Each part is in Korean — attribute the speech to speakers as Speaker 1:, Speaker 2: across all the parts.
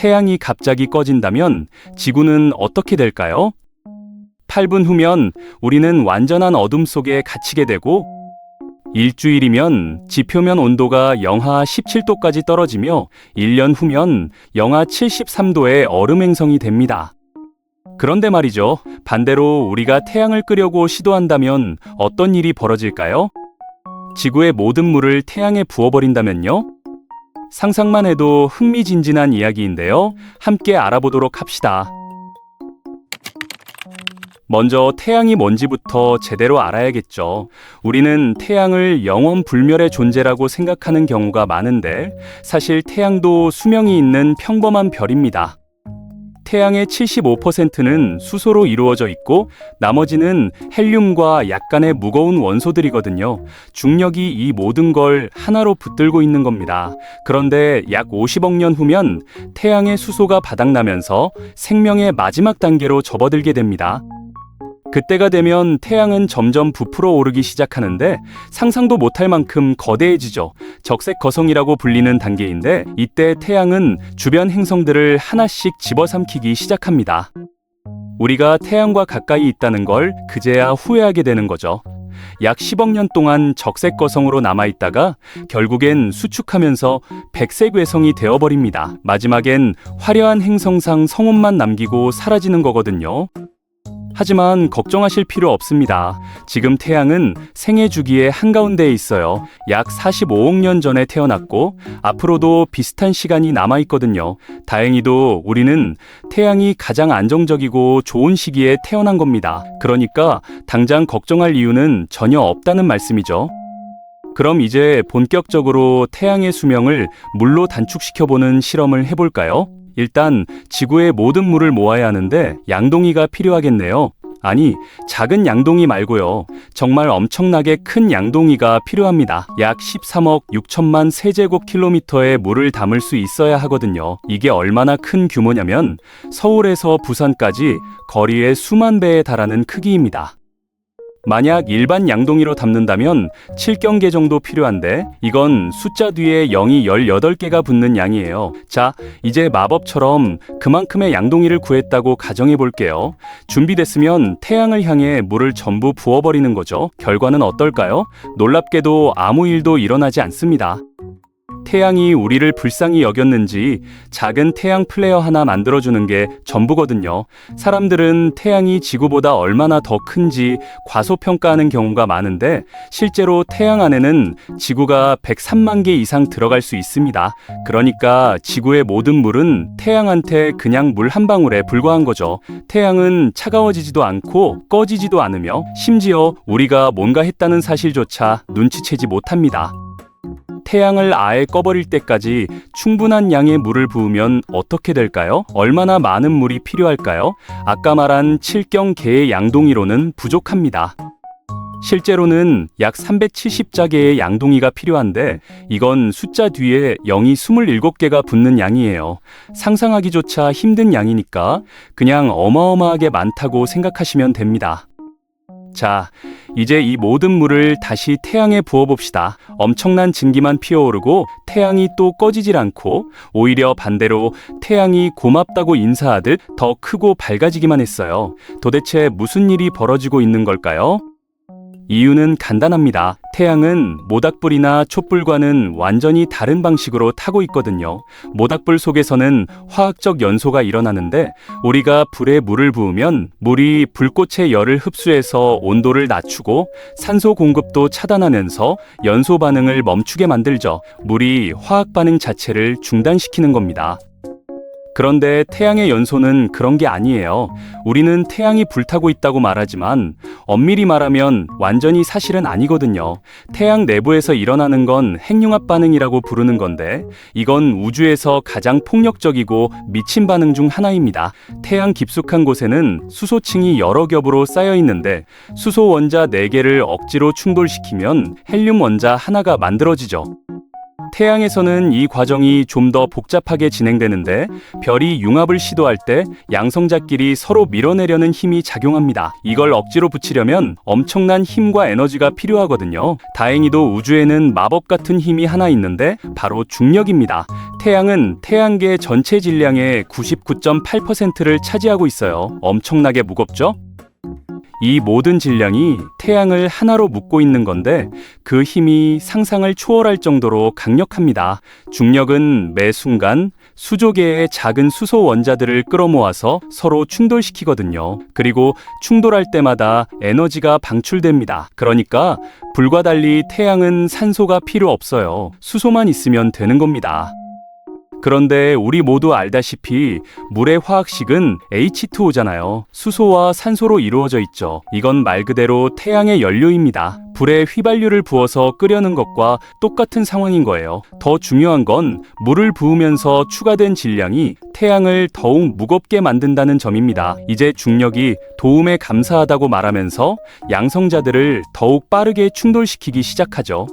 Speaker 1: 태양이 갑자기 꺼진다면 지구는 어떻게 될까요? 8분 후면 우리는 완전한 어둠 속에 갇히게 되고, 일주일이면 지표면 온도가 영하 17도까지 떨어지며 1년 후면 영하 73도의 얼음 행성이 됩니다. 그런데 말이죠. 반대로 우리가 태양을 끄려고 시도한다면 어떤 일이 벌어질까요? 지구의 모든 물을 태양에 부어버린다면요? 상상만 해도 흥미진진한 이야기인데요. 함께 알아보도록 합시다. 먼저 태양이 뭔지부터 제대로 알아야겠죠. 우리는 태양을 영원 불멸의 존재라고 생각하는 경우가 많은데, 사실 태양도 수명이 있는 평범한 별입니다. 태양의 75%는 수소로 이루어져 있고 나머지는 헬륨과 약간의 무거운 원소들이거든요. 중력이 이 모든 걸 하나로 붙들고 있는 겁니다. 그런데 약 50억 년 후면 태양의 수소가 바닥나면서 생명의 마지막 단계로 접어들게 됩니다. 그때가 되면 태양은 점점 부풀어 오르기 시작하는데 상상도 못할 만큼 거대해지죠. 적색거성이라고 불리는 단계인데, 이때 태양은 주변 행성들을 하나씩 집어삼키기 시작합니다. 우리가 태양과 가까이 있다는 걸 그제야 후회하게 되는 거죠. 약 10억 년 동안 적색거성으로 남아있다가 결국엔 수축하면서 백색 외성이 되어버립니다. 마지막엔 화려한 행성상 성운만 남기고 사라지는 거거든요. 하지만 걱정하실 필요 없습니다. 지금 태양은 생애 주기의 한가운데에 있어요. 약 45억 년 전에 태어났고 앞으로도 비슷한 시간이 남아있거든요. 다행히도 우리는 태양이 가장 안정적이고 좋은 시기에 태어난 겁니다. 그러니까 당장 걱정할 이유는 전혀 없다는 말씀이죠. 그럼 이제 본격적으로 태양의 수명을 물로 단축시켜보는 실험을 해볼까요? 일단 지구의 모든 물을 모아야 하는데 양동이가 필요하겠네요. 아니, 작은 양동이 말고요. 정말 엄청나게 큰 양동이가 필요합니다. 약 13억 6천만 세제곱킬로미터의 물을 담을 수 있어야 하거든요. 이게 얼마나 큰 규모냐면 서울에서 부산까지 거리의 수만 배에 달하는 크기입니다. 만약 일반 양동이로 담는다면 7경개 정도 필요한데, 이건 숫자 뒤에 0이 18개가 붙는 양이에요. 자, 이제 마법처럼 그만큼의 양동이를 구했다고 가정해 볼게요. 준비됐으면 태양을 향해 물을 전부 부어버리는 거죠. 결과는 어떨까요? 놀랍게도 아무 일도 일어나지 않습니다. 태양이 우리를 불쌍히 여겼는지 작은 태양 플레어 하나 만들어주는 게 전부거든요. 사람들은 태양이 지구보다 얼마나 더 큰지 과소평가하는 경우가 많은데, 실제로 태양 안에는 지구가 103만 개 이상 들어갈 수 있습니다. 그러니까 지구의 모든 물은 태양한테 그냥 물 한 방울에 불과한 거죠. 태양은 차가워지지도 않고 꺼지지도 않으며 심지어 우리가 뭔가 했다는 사실조차 눈치채지 못합니다. 태양을 아예 꺼버릴 때까지 충분한 양의 물을 부으면 어떻게 될까요? 얼마나 많은 물이 필요할까요? 아까 말한 7경개의 양동이로는 부족합니다. 실제로는 약 370자개의 양동이가 필요한데, 이건 숫자 뒤에 0이 27개가 붙는 양이에요. 상상하기조차 힘든 양이니까 그냥 어마어마하게 많다고 생각하시면 됩니다. 자, 이제 이 모든 물을 다시 태양에 부어봅시다. 엄청난 증기만 피어오르고 태양이 또 꺼지질 않고, 오히려 반대로 태양이 고맙다고 인사하듯 더 크고 밝아지기만 했어요. 도대체 무슨 일이 벌어지고 있는 걸까요? 이유는 간단합니다. 태양은 모닥불이나 촛불과는 완전히 다른 방식으로 타고 있거든요. 모닥불 속에서는 화학적 연소가 일어나는데, 우리가 불에 물을 부으면 물이 불꽃의 열을 흡수해서 온도를 낮추고 산소 공급도 차단하면서 연소 반응을 멈추게 만들죠. 물이 화학 반응 자체를 중단시키는 겁니다. 그런데 태양의 연소는 그런 게 아니에요. 우리는 태양이 불타고 있다고 말하지만 엄밀히 말하면 완전히 사실은 아니거든요. 태양 내부에서 일어나는 건 핵융합 반응이라고 부르는 건데, 이건 우주에서 가장 폭력적이고 미친 반응 중 하나입니다. 태양 깊숙한 곳에는 수소층이 여러 겹으로 쌓여 있는데, 수소 원자 4개를 억지로 충돌시키면 헬륨 원자 하나가 만들어지죠. 태양에서는 이 과정이 좀 더 복잡하게 진행되는데 별이 융합을 시도할 때 양성자끼리 서로 밀어내려는 힘이 작용합니다. 이걸 억지로 붙이려면 엄청난 힘과 에너지가 필요하거든요. 다행히도 우주에는 마법 같은 힘이 하나 있는데 바로 중력입니다. 태양은 태양계 전체 질량의 99.8%를 차지하고 있어요. 엄청나게 무겁죠? 이 모든 질량이 태양을 하나로 묶고 있는 건데 그 힘이 상상을 초월할 정도로 강력합니다. 중력은 매 순간 수조 개의 작은 수소 원자들을 끌어모아서 서로 충돌시키거든요. 그리고 충돌할 때마다 에너지가 방출됩니다. 그러니까 불과 달리 태양은 산소가 필요 없어요. 수소만 있으면 되는 겁니다. 그런데 우리 모두 알다시피 물의 화학식은 H2O잖아요. 수소와 산소로 이루어져 있죠. 이건 말 그대로 태양의 연료입니다. 불에 휘발유를 부어서 끓여는 것과 똑같은 상황인 거예요. 더 중요한 건 물을 부으면서 추가된 질량이 태양을 더욱 무겁게 만든다는 점입니다. 이제 중력이 도움에 감사하다고 말하면서 양성자들을 더욱 빠르게 충돌시키기 시작하죠.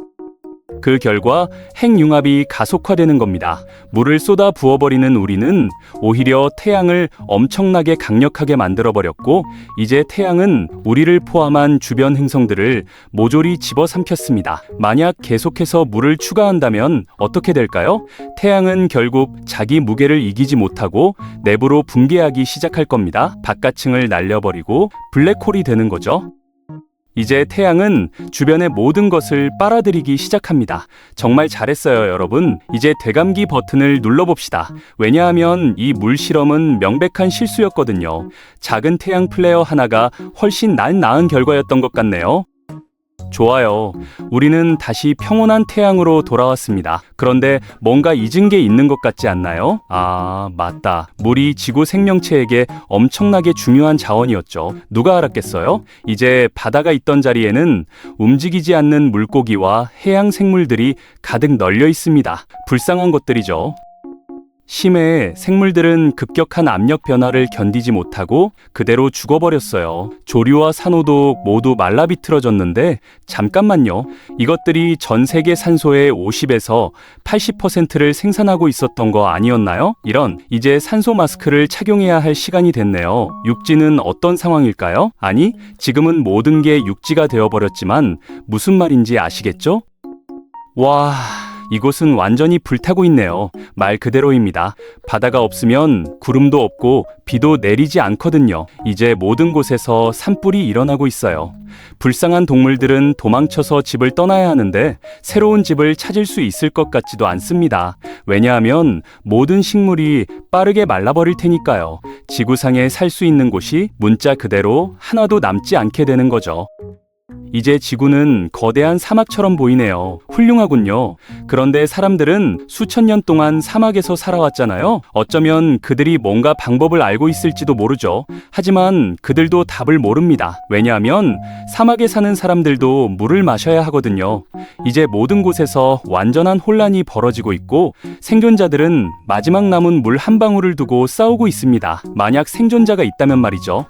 Speaker 1: 그 결과 핵융합이 가속화되는 겁니다. 물을 쏟아 부어버리는 우리는 오히려 태양을 엄청나게 강력하게 만들어버렸고 이제 태양은 우리를 포함한 주변 행성들을 모조리 집어삼켰습니다. 만약 계속해서 물을 추가한다면 어떻게 될까요? 태양은 결국 자기 무게를 이기지 못하고 내부로 붕괴하기 시작할 겁니다. 바깥층을 날려버리고 블랙홀이 되는 거죠. 이제 태양은 주변의 모든 것을 빨아들이기 시작합니다. 정말 잘했어요, 여러분. 이제 되감기 버튼을 눌러봅시다. 왜냐하면 이 물 실험은 명백한 실수였거든요. 작은 태양 플레어 하나가 훨씬 나은 결과였던 것 같네요. 좋아요. 우리는 다시 평온한 태양으로 돌아왔습니다. 그런데 뭔가 잊은 게 있는 것 같지 않나요? 아, 맞다. 물이 지구 생명체에게 엄청나게 중요한 자원이었죠. 누가 알았겠어요? 이제 바다가 있던 자리에는 움직이지 않는 물고기와 해양 생물들이 가득 널려 있습니다. 불쌍한 것들이죠. 심해 생물들은 급격한 압력 변화를 견디지 못하고 그대로 죽어버렸어요. 조류와 산호도 모두 말라 비틀어졌는데 잠깐만요. 이것들이 전 세계 산소의 50에서 80%를 생산하고 있었던 거 아니었나요? 이제 산소 마스크를 착용해야 할 시간이 됐네요. 육지는 어떤 상황일까요? 아니, 지금은 모든 게 육지가 되어버렸지만 무슨 말인지 아시겠죠? 와... 이곳은 완전히 불타고 있네요. 말 그대로입니다. 바다가 없으면 구름도 없고 비도 내리지 않거든요. 이제 모든 곳에서 산불이 일어나고 있어요. 불쌍한 동물들은 도망쳐서 집을 떠나야 하는데 새로운 집을 찾을 수 있을 것 같지도 않습니다. 왜냐하면 모든 식물이 빠르게 말라버릴 테니까요. 지구상에 살 수 있는 곳이 문자 그대로 하나도 남지 않게 되는 거죠. 이제 지구는 거대한 사막처럼 보이네요. 훌륭하군요. 그런데 사람들은 수천 년 동안 사막에서 살아왔잖아요. 어쩌면 그들이 뭔가 방법을 알고 있을지도 모르죠. 하지만 그들도 답을 모릅니다. 왜냐하면 사막에 사는 사람들도 물을 마셔야 하거든요. 이제 모든 곳에서 완전한 혼란이 벌어지고 있고 생존자들은 마지막 남은 물 한 방울을 두고 싸우고 있습니다. 만약 생존자가 있다면 말이죠.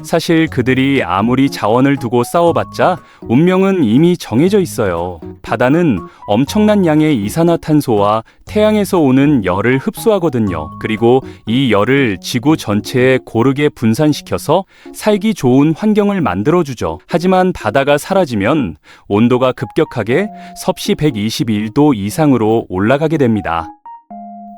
Speaker 1: 사실 그들이 아무리 자원을 두고 싸워봤자 운명은 이미 정해져 있어요. 바다는 엄청난 양의 이산화탄소와 태양에서 오는 열을 흡수하거든요. 그리고 이 열을 지구 전체에 고르게 분산시켜서 살기 좋은 환경을 만들어주죠. 하지만 바다가 사라지면 온도가 급격하게 섭씨 121도 이상으로 올라가게 됩니다.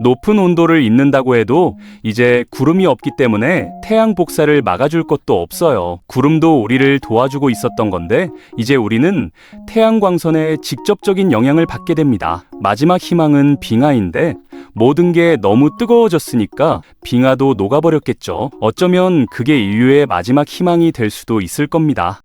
Speaker 1: 높은 온도를 잊는다고 해도 이제 구름이 없기 때문에 태양 복사를 막아줄 것도 없어요. 구름도 우리를 도와주고 있었던 건데 이제 우리는 태양 광선의 직접적인 영향을 받게 됩니다. 마지막 희망은 빙하인데 모든 게 너무 뜨거워졌으니까 빙하도 녹아버렸겠죠. 어쩌면 그게 인류의 마지막 희망이 될 수도 있을 겁니다.